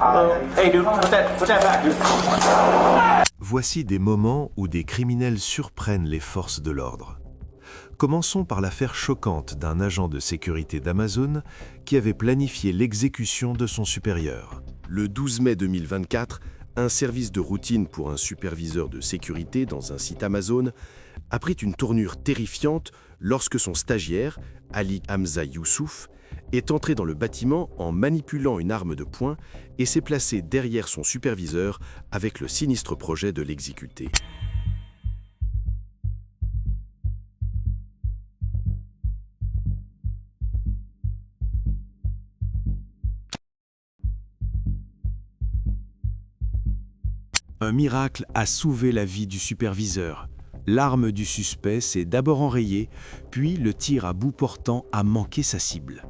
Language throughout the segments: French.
Hey dude, put that back, dude. Voici des moments où des criminels surprennent les forces de l'ordre. Commençons par l'affaire choquante d'un agent de sécurité d'Amazon qui avait planifié l'exécution de son supérieur. Le 12 mai 2024, un service de routine pour un superviseur de sécurité dans un site Amazon a pris une tournure terrifiante lorsque son stagiaire, Ali Hamza Youssouf, est entré dans le bâtiment en manipulant une arme de poing et s'est placé derrière son superviseur avec le sinistre projet de l'exécuter. Un miracle a sauvé la vie du superviseur. L'arme du suspect s'est d'abord enrayée, puis le tir à bout portant a manqué sa cible.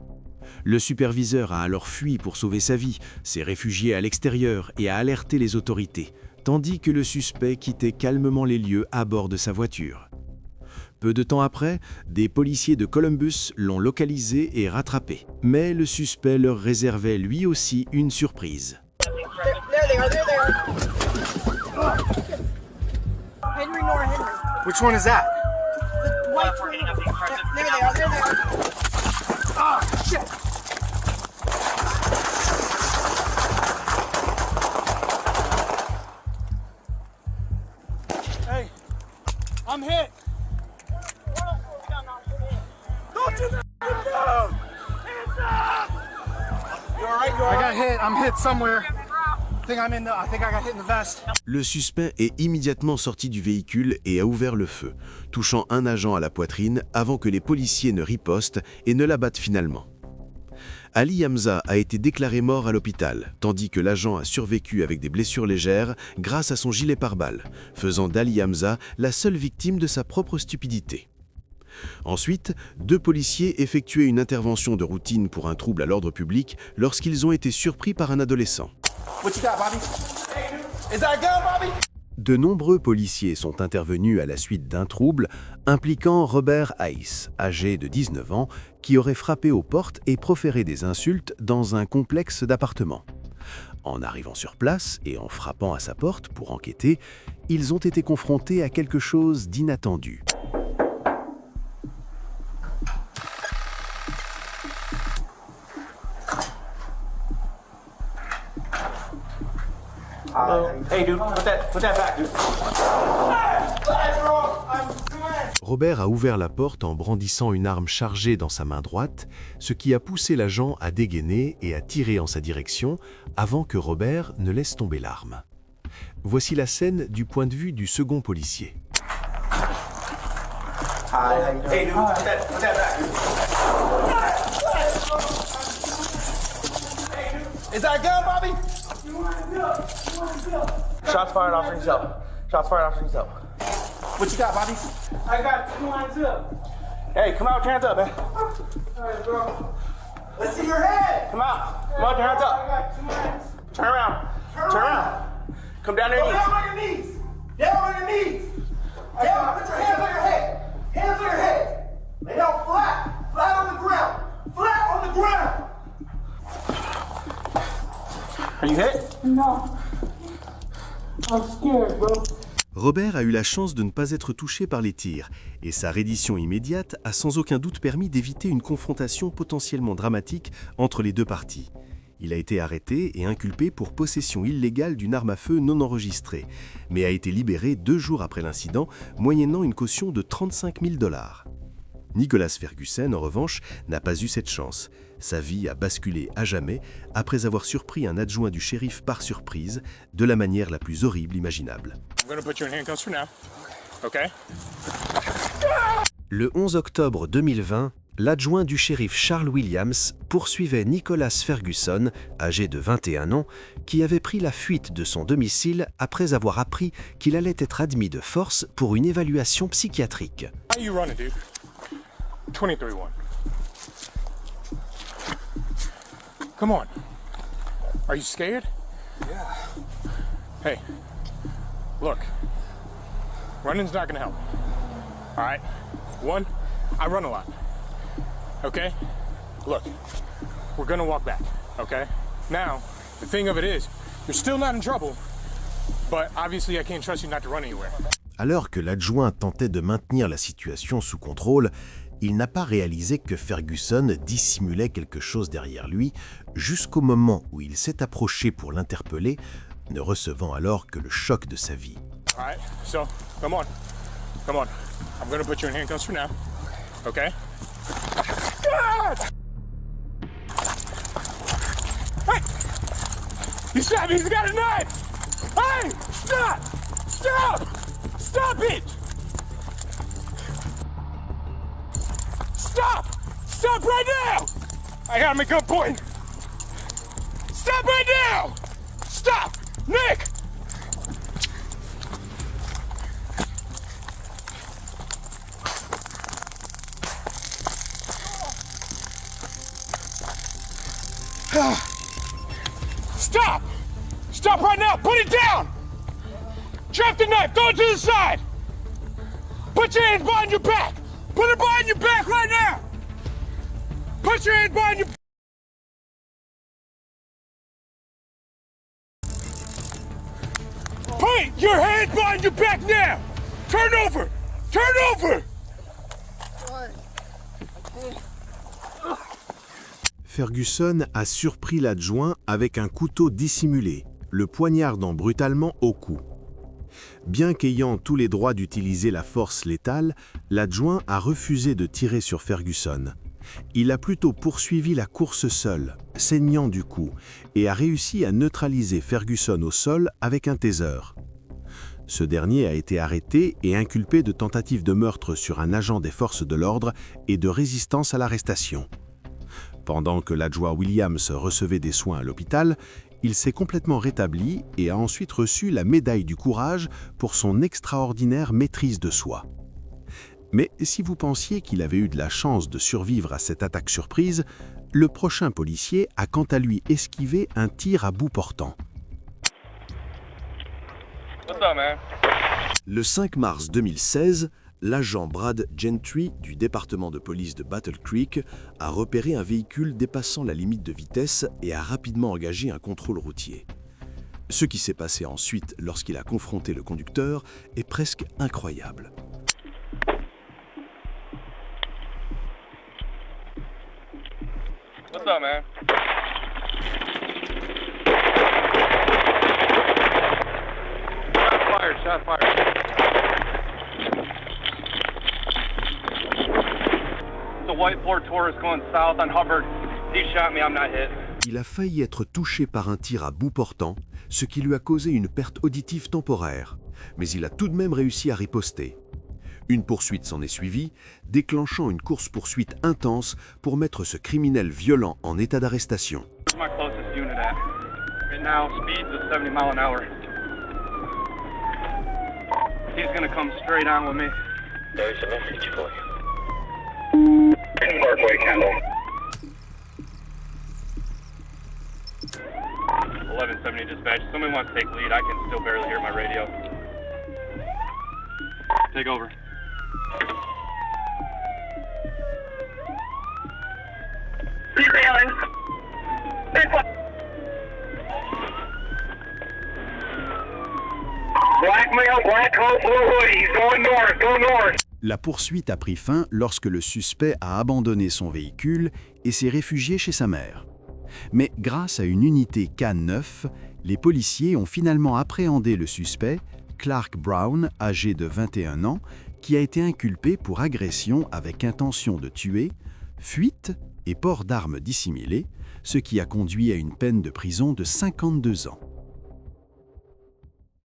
Le superviseur a alors fui pour sauver sa vie, s'est réfugié à l'extérieur et a alerté les autorités, tandis que le suspect quittait calmement les lieux à bord de sa voiture. Peu de temps après, des policiers de Columbus l'ont localisé et rattrapé. Mais le suspect leur réservait lui aussi une surprise. Henry nor Henry. Which one is that? The white one. There they are, there they are. Oh, shit! Hey, I'm hit. Don't do that! No! Hands up! You alright? You alright? I got hit. I'm hit somewhere. I think I got hit in the vest. Le suspect est immédiatement sorti du véhicule et a ouvert le feu, touchant un agent à la poitrine avant que les policiers ne ripostent et ne l'abattent finalement. Ali Hamza a été déclaré mort à l'hôpital, tandis que l'agent a survécu avec des blessures légères grâce à son gilet pare-balles, faisant d'Ali Hamza la seule victime de sa propre stupidité. Ensuite, 2 policiers effectuaient une intervention de routine pour un trouble à l'ordre public lorsqu'ils ont été surpris par un adolescent. What you got, Bobby? Is that a gun, Bobby? De nombreux policiers sont intervenus à la suite d'un trouble impliquant Robert Hayes, âgé de 19 ans, qui aurait frappé aux portes et proféré des insultes dans un complexe d'appartements. En arrivant sur place et en frappant à sa porte pour enquêter, ils ont été confrontés à quelque chose d'inattendu. Hey dude, put that back, dude. Robert a ouvert la porte en brandissant une arme chargée dans sa main droite, ce qui a poussé l'agent à dégainer et à tirer en sa direction avant que Robert ne laisse tomber l'arme. Voici la scène du point de vue du second policier. Hey dude, put that back, dude. Is that a gun, Bobby? Shots fired off yourself. Shots fired off yourself. What you got, Bobby? I got 2 lines up. Hey, come out with your hands up, man. Alright, bro. Let's see your head. Come out. Come out with your hands I up. got 2 lines. Turn around. Turn around. Come down to your Go knees. down on your knees. Down on your knees. Down. Put your hands on your head. Hands on your head. Lay down flat. Flat on the ground. Flat on the ground. Are you hit? No. I'm scared, bro. Robert a eu la chance de ne pas être touché par les tirs, et sa reddition immédiate a sans aucun doute permis d'éviter une confrontation potentiellement dramatique entre les deux parties. Il a été arrêté et inculpé pour possession illégale d'une arme à feu non enregistrée, mais a été libéré 2 jours après l'incident, moyennant une caution de 35 000 $. Nicholas Ferguson, en revanche, n'a pas eu cette chance. Sa vie a basculé à jamais après avoir surpris un adjoint du shérif par surprise, de la manière la plus horrible imaginable. Le 11 octobre 2020, l'adjoint du shérif Charles Williams poursuivait Nicholas Ferguson, âgé de 21 ans, qui avait pris la fuite de son domicile après avoir appris qu'il allait être admis de force pour une évaluation psychiatrique. How you running, dude? 23-1. Come on. Are you scared? Yeah. Hey, look. Running's not gonna help. All right? 1, I run a lot. Okay? Look, we're gonna walk back, okay? Now, The thing of it is, you're still not in trouble, but obviously I can't trust you not to run anywhere. Alors que l'adjoint tentait de maintenir la situation sous contrôle, il n'a pas réalisé que Ferguson dissimulait quelque chose derrière lui jusqu'au moment où il s'est approché pour l'interpeller, ne recevant alors que le choc de sa vie. All right, so come on. I'm gonna put you in handcuffs for now, okay? God! Hey! You shot me, he's got a knife! Hey! Stop! Stop it! Stop right now! I got him at gunpoint! Stop right now! Stop! Nick! Stop! Stop right now! Put it down! Drop the knife! Throw it to the side! Put your hands behind your back! Put it behind your back right now! Put your hands behind your... Put your hands behind your back now! Turn over! Turn over! Ferguson a surpris l'adjoint avec un couteau dissimulé, le poignardant brutalement au cou. Bien qu'ayant tous les droits d'utiliser la force létale, l'adjoint a refusé de tirer sur Ferguson. Il a plutôt poursuivi la course seul, saignant du cou, et a réussi à neutraliser Ferguson au sol avec un taser. Ce dernier a été arrêté et inculpé de tentative de meurtre sur un agent des forces de l'ordre et de résistance à l'arrestation. Pendant que l'adjoint Williams recevait des soins à l'hôpital, il s'est complètement rétabli et a ensuite reçu la médaille du courage pour son extraordinaire maîtrise de soi. Mais si vous pensiez qu'il avait eu de la chance de survivre à cette attaque surprise, le prochain policier a quant à lui esquivé un tir à bout portant. What's up, man? Le 5 mars 2016, l'agent Brad Gentry du département de police de Battle Creek a repéré un véhicule dépassant la limite de vitesse et a rapidement engagé un contrôle routier. Ce qui s'est passé ensuite lorsqu'il a confronté le conducteur est presque incroyable. What's up, man? Shot fired. The white Ford Taurus going south on Hubbard. He shot me, I'm not hit. Il a failli être touché par un tir à bout portant, ce qui lui a causé une perte auditive temporaire, mais il a tout de même réussi à riposter. Une poursuite s'en est suivie, déclenchant une course-poursuite intense pour mettre ce criminel violent en état d'arrestation. My closest unit at. Right now, speeds of 70 miles an hour. He's gonna come straight on with me. There's a message for you. Parkway, Kendall. 1170 dispatch. Somebody wants to take lead. I can still barely hear my radio. Take over. Detailing. Black male, black coat, blue hoodie. He's going north. Go north. La poursuite a pris fin lorsque le suspect a abandonné son véhicule et s'est réfugié chez sa mère. Mais grâce à une unité K9, les policiers ont finalement appréhendé le suspect, Clark Brown, âgé de 21 ans, qui a été inculpé pour agression avec intention de tuer, fuite et port d'armes dissimulées, ce qui a conduit à une peine de prison de 52 ans.